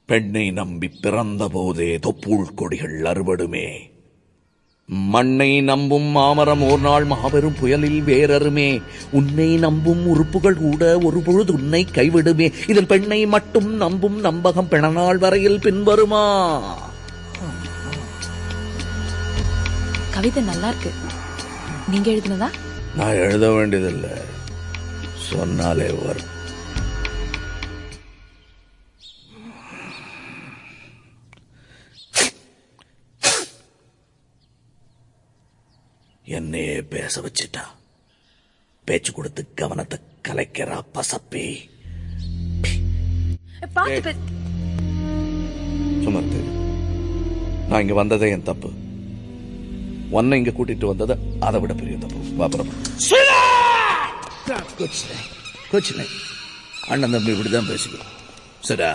பெண்ணை நம்பி பிறந்த போதே தொப்புள் கொடிகள் அறுபடுமே. மண்ணை நம்பும் மாமரம் ஓர் நாள் மாபெரும் புயலில் வேறறுமே. உன்னை நம்பும் உறுப்புகள் கூட ஒரு பொழுது உன்னை கைவிடுமே. இதில் பெண்ணை மட்டும் நம்பும் நம்பகம் பிணநாள் வரையில் பின்வருமா? கவிதை நல்லா இருக்கு. நீங்க எழுதினதா? நான் எழுத வேண்டியதில்லை, சொன்னாலே வரும். என்னையே பேச வச்சுட்டா. பேச்சு கொடுத்து கவனத்தை கலைக்கிறா பசப்பி. சுமத்து, நான் இங்க வந்ததே என் தப்பு. உன்னை இங்க கூட்டிட்டு வந்தது அதை விட பெரிய தப்பு. வாபரம் அண்ணன் தம்பி இப்படிதான் பேசிக்கணும். சரி.